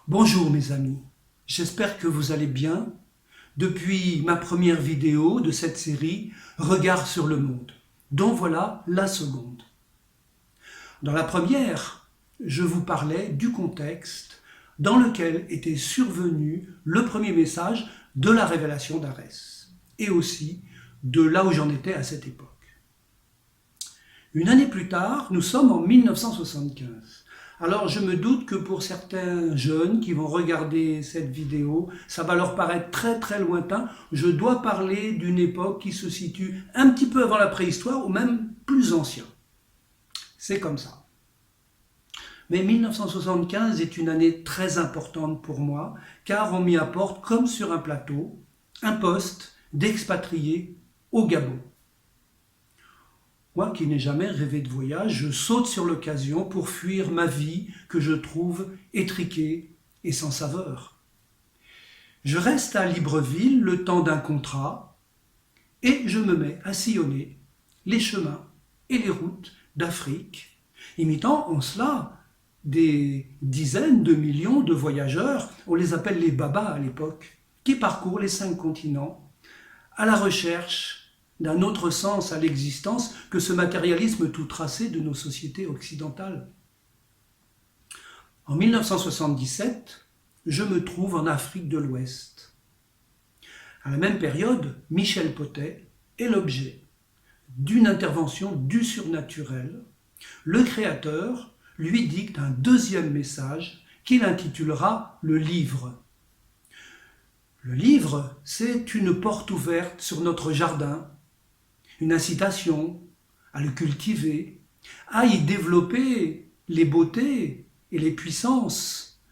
Bonjour mes amis, j'espère que vous allez bien depuis ma première vidéo de cette série Regard sur le monde, dont voilà la seconde. Dans la première, je vous parlais du contexte dans lequel était survenu le premier message de la révélation d'Arès, et aussi de là où j'en étais à cette époque. Une année plus tard, nous sommes en 1975. Alors je me doute que pour certains jeunes qui vont regarder cette vidéo, ça va leur paraître très très lointain. Je dois parler d'une époque qui se situe un petit peu avant la préhistoire ou même plus ancien. C'est comme ça. Mais 1975 est une année très importante pour moi, car on m'y apporte, comme sur un plateau, un poste d'expatrié au Gabon. Moi qui n'ai jamais rêvé de voyage, je saute sur l'occasion pour fuir ma vie que je trouve étriquée et sans saveur. Je reste à Libreville le temps d'un contrat et je me mets à sillonner les chemins et les routes d'Afrique, imitant en cela des dizaines de millions de voyageurs, on les appelle les babas à l'époque, qui parcourent les 5 continents à la recherche d'un autre sens à l'existence que ce matérialisme tout tracé de nos sociétés occidentales. En 1977, je me trouve en Afrique de l'Ouest. À la même période, Michel Potet est l'objet d'une intervention du surnaturel. Le Créateur lui dicte un deuxième message qu'il intitulera le livre. Le livre, c'est une porte ouverte sur notre jardin, une incitation à le cultiver, à y développer les beautés et les puissances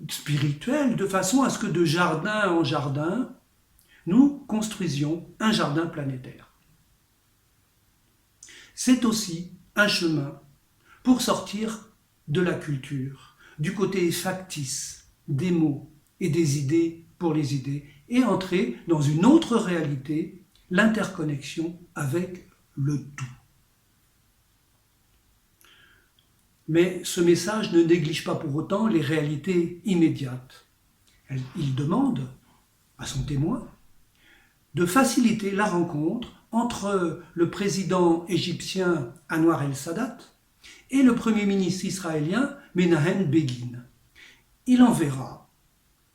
spirituelles, de façon à ce que de jardin en jardin, nous construisions un jardin planétaire. C'est aussi un chemin pour sortir de la culture, du côté factice des mots et des idées pour les idées, et entrer dans une autre réalité, l'interconnexion avec le tout. Mais ce message ne néglige pas pour autant les réalités immédiates. Il demande à son témoin de faciliter la rencontre entre le président égyptien Anwar el-Sadat et le premier ministre israélien Menahem Begin. Il enverra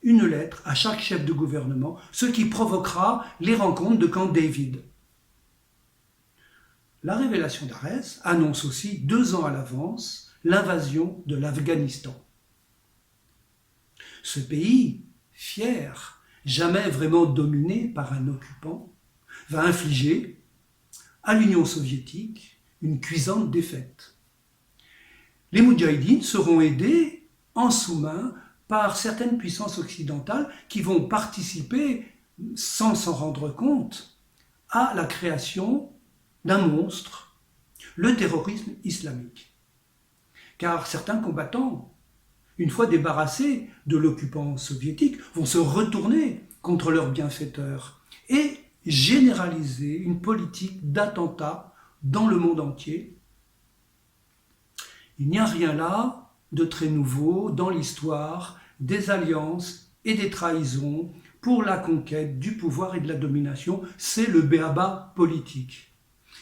une lettre à chaque chef de gouvernement, ce qui provoquera les rencontres de Camp David. La révélation d'Arès annonce aussi 2 ans à l'avance l'invasion de l'Afghanistan. Ce pays, fier, jamais vraiment dominé par un occupant, va infliger à l'Union soviétique une cuisante défaite. Les Moudjahidines seront aidés en sous-main par certaines puissances occidentales qui vont participer, sans s'en rendre compte, à la création d'un monstre, le terrorisme islamique. Car certains combattants, une fois débarrassés de l'occupant soviétique, vont se retourner contre leurs bienfaiteurs et généraliser une politique d'attentats dans le monde entier. Il n'y a rien là de très nouveau dans l'histoire des alliances et des trahisons pour la conquête du pouvoir et de la domination. C'est le b.a.-ba politique.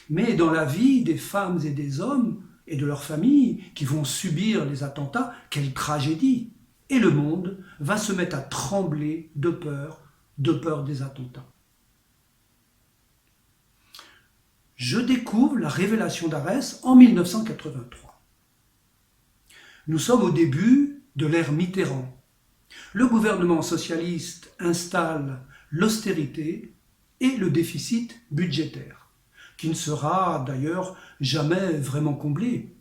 Mais dans la vie des femmes et des hommes et de leurs familles qui vont subir les attentats, quelle tragédie! Et le monde va se mettre à trembler de peur des attentats. Je découvre la révélation d'Arès en 1983. Nous sommes au début de l'ère Mitterrand. Le gouvernement socialiste installe l'austérité et le déficit budgétaire, qui ne sera d'ailleurs jamais vraiment comblé.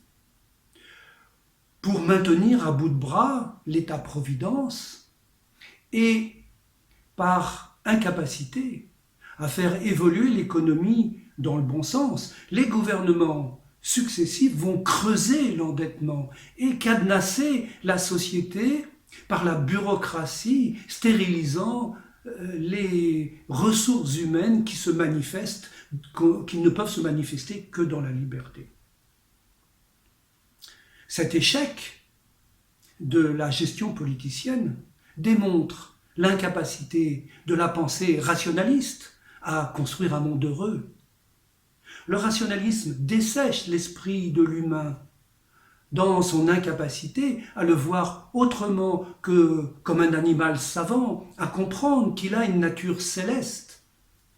Pour maintenir à bout de bras l'État-providence et par incapacité à faire évoluer l'économie dans le bon sens, les gouvernements successifs vont creuser l'endettement et cadenasser la société par la bureaucratie, stérilisant les ressources humaines qui se manifestent, qui ne peuvent se manifester que dans la liberté. Cet échec de la gestion politicienne démontre l'incapacité de la pensée rationaliste à construire un monde heureux. Le rationalisme dessèche l'esprit de l'humain dans son incapacité à le voir autrement que comme un animal savant, à comprendre qu'il a une nature céleste.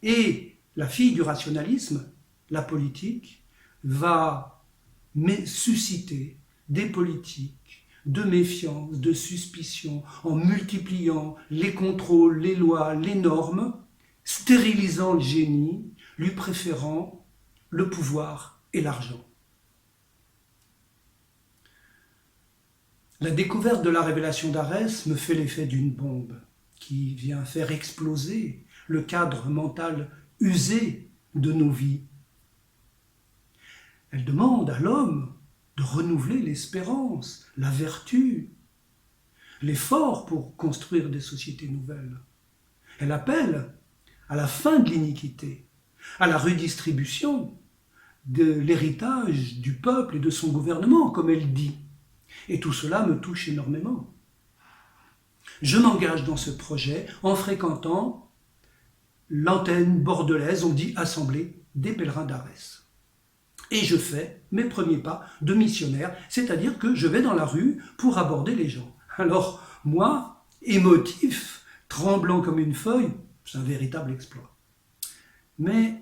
Et la fille du rationalisme, la politique, va susciter des politiques de méfiance, de suspicion, en multipliant les contrôles, les lois, les normes, stérilisant le génie, lui préférant le pouvoir et l'argent. La découverte de la révélation d'Arès me fait l'effet d'une bombe qui vient faire exploser le cadre mental usé de nos vies. Elle demande à l'homme de renouveler l'espérance, la vertu, l'effort pour construire des sociétés nouvelles. Elle appelle à la fin de l'iniquité, à la redistribution de l'héritage du peuple et de son gouvernement, comme elle dit. Et tout cela me touche énormément. Je m'engage dans ce projet en fréquentant l'antenne bordelaise, on dit Assemblée des pèlerins d'Arès. Et je fais mes premiers pas de missionnaire, c'est-à-dire que je vais dans la rue pour aborder les gens. Alors, moi, émotif, tremblant comme une feuille, c'est un véritable exploit. Mais,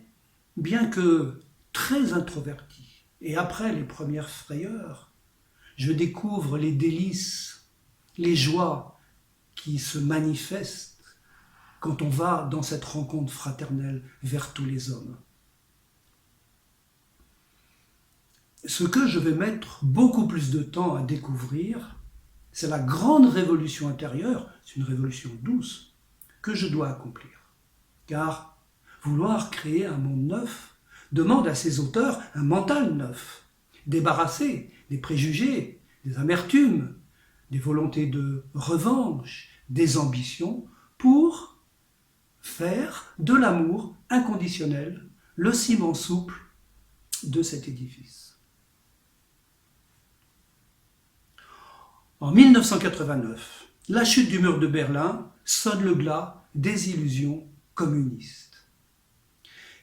bien que très introverti, et après les premières frayeurs, je découvre les délices, les joies qui se manifestent quand on va dans cette rencontre fraternelle vers tous les hommes. Ce que je vais mettre beaucoup plus de temps à découvrir, c'est la grande révolution intérieure, c'est une révolution douce, que je dois accomplir. Car vouloir créer un monde neuf demande à ses auteurs un mental neuf, débarrassé des préjugés, des amertumes, des volontés de revanche, des ambitions, pour faire de l'amour inconditionnel le ciment souple de cet édifice. En 1989, la chute du mur de Berlin sonne le glas des illusions communistes.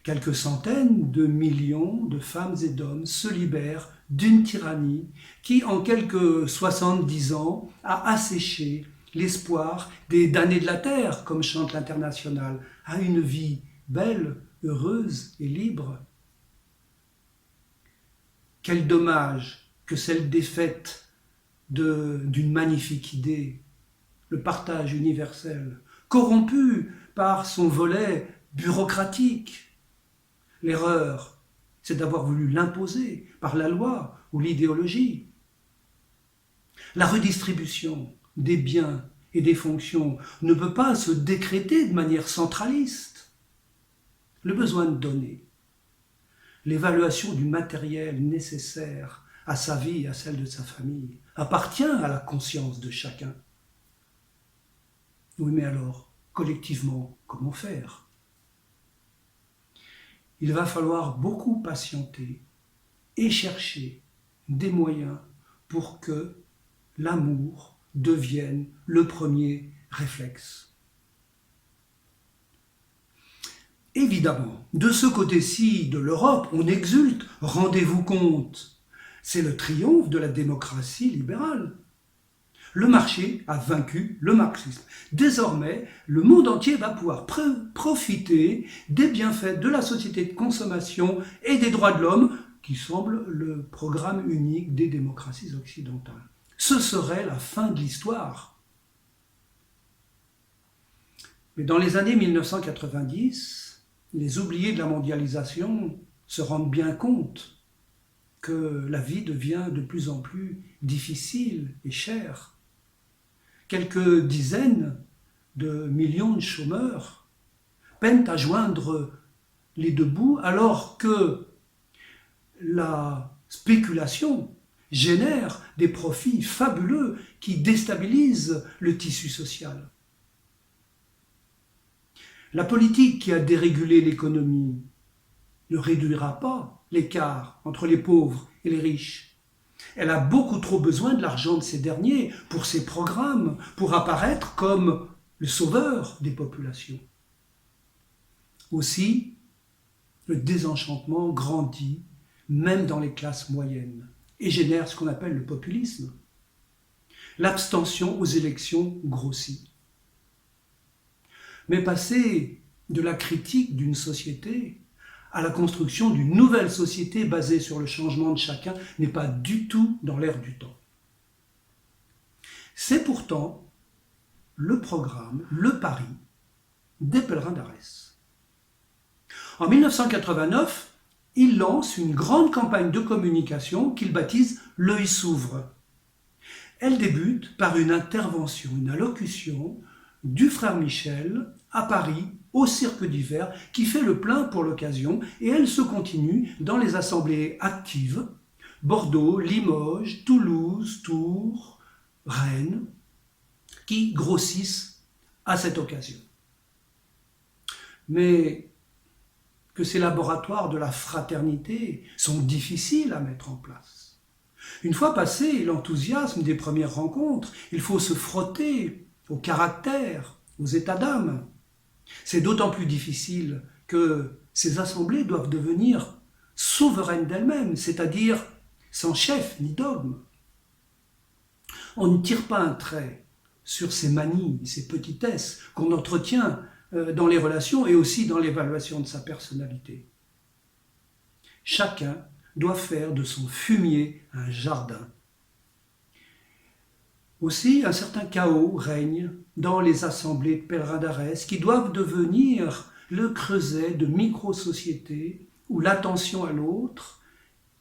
Quelques centaines de millions de femmes et d'hommes se libèrent d'une tyrannie qui, en quelques 70 ans, a asséché l'espoir des damnés de la terre, comme chante l'Internationale, à une vie belle, heureuse et libre. Quel dommage que cette défaite d'une magnifique idée, le partage universel, corrompu par son volet bureaucratique. L'erreur, c'est d'avoir voulu l'imposer par la loi ou l'idéologie. La redistribution des biens et des fonctions ne peut pas se décréter de manière centraliste. Le besoin de donner, l'évaluation du matériel nécessaire à sa vie et à celle de sa famille, appartient à la conscience de chacun. Oui, mais alors, collectivement, comment faire ? Il va falloir beaucoup patienter et chercher des moyens pour que l'amour devienne le premier réflexe. Évidemment, de ce côté-ci de l'Europe, on exulte, rendez-vous compte. C'est le triomphe de la démocratie libérale. Le marché a vaincu le marxisme. Désormais, le monde entier va pouvoir profiter des bienfaits de la société de consommation et des droits de l'homme, qui semble le programme unique des démocraties occidentales. Ce serait la fin de l'histoire. Mais dans les années 1990, les oubliés de la mondialisation se rendent bien compte que la vie devient de plus en plus difficile et chère. Quelques dizaines de millions de chômeurs peinent à joindre les deux bouts alors que la spéculation génère des profits fabuleux qui déstabilisent le tissu social. La politique qui a dérégulé l'économie ne réduira pas l'écart entre les pauvres et les riches. Elle a beaucoup trop besoin de l'argent de ces derniers pour ses programmes, pour apparaître comme le sauveur des populations. Aussi, le désenchantement grandit même dans les classes moyennes et génère ce qu'on appelle le populisme. L'abstention aux élections grossit. Mais passer de la critique d'une société à la construction d'une nouvelle société basée sur le changement de chacun n'est pas du tout dans l'air du temps. C'est pourtant le programme, le pari des pèlerins d'Arès. En 1989, il lance une grande campagne de communication qu'il baptise « L'œil s'ouvre ». Elle débute par une intervention, une allocution du frère Michel à Paris, au Cirque d'hiver, qui fait le plein pour l'occasion, et elle se continue dans les assemblées actives, Bordeaux, Limoges, Toulouse, Tours, Rennes, qui grossissent à cette occasion. Mais que ces laboratoires de la fraternité sont difficiles à mettre en place. Une fois passé l'enthousiasme des premières rencontres, il faut se frotter au caractère, aux états d'âme. C'est d'autant plus difficile que ces assemblées doivent devenir souveraines d'elles-mêmes, c'est-à-dire sans chef ni dogme. On ne tire pas un trait sur ces manies, ces petitesses qu'on entretient dans les relations et aussi dans l'évaluation de sa personnalité. Chacun doit faire de son fumier un jardin. Aussi, un certain chaos règne dans les assemblées de pèlerins d'Arès qui doivent devenir le creuset de micro-sociétés où l'attention à l'autre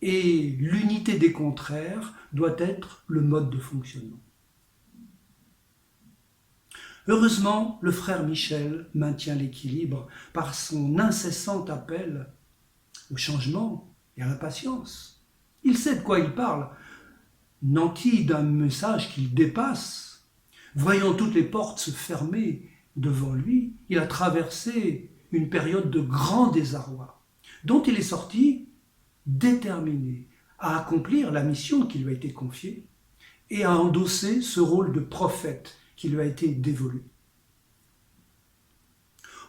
et l'unité des contraires doit être le mode de fonctionnement. Heureusement, le frère Michel maintient l'équilibre par son incessant appel au changement et à la patience. Il sait de quoi il parle, nanti d'un message qu'il dépasse. Voyant toutes les portes se fermer devant lui, il a traversé une période de grand désarroi, dont il est sorti déterminé à accomplir la mission qui lui a été confiée et à endosser ce rôle de prophète qui lui a été dévolu.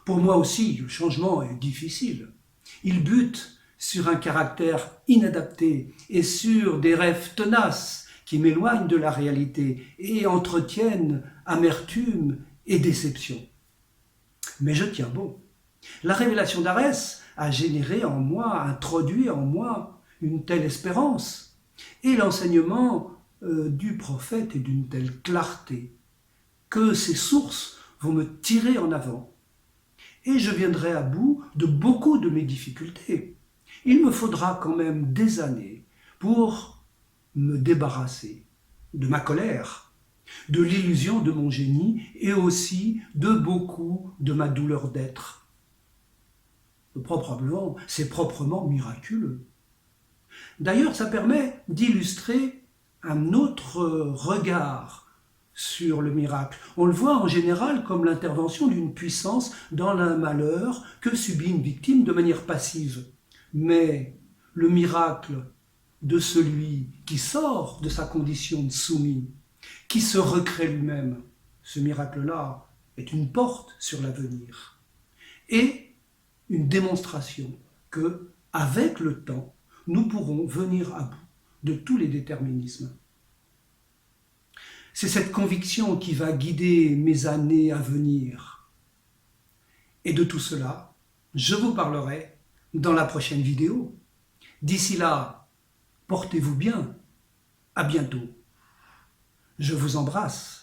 Pour moi aussi, le changement est difficile. Il bute sur un caractère inadapté et sur des rêves tenaces qui m'éloignent de la réalité et entretiennent amertume et déception. Mais je tiens bon. La révélation d'Arès a généré en moi, introduit en moi une telle espérance et l'enseignement du prophète est d'une telle clarté que ces sources vont me tirer en avant. Et je viendrai à bout de beaucoup de mes difficultés. Il me faudra quand même des années pour me débarrasser de ma colère, de l'illusion de mon génie et aussi de beaucoup de ma douleur d'être. Probablement, c'est proprement miraculeux. D'ailleurs, ça permet d'illustrer un autre regard sur le miracle. On le voit en général comme l'intervention d'une puissance dans un malheur que subit une victime de manière passive. Mais le miracle de celui qui sort de sa condition de soumis, qui se recrée lui-même, ce miracle-là est une porte sur l'avenir et une démonstration que, avec le temps, nous pourrons venir à bout de tous les déterminismes. C'est cette conviction qui va guider mes années à venir. Et de tout cela, je vous parlerai dans la prochaine vidéo. D'ici là, portez-vous bien. À bientôt. Je vous embrasse.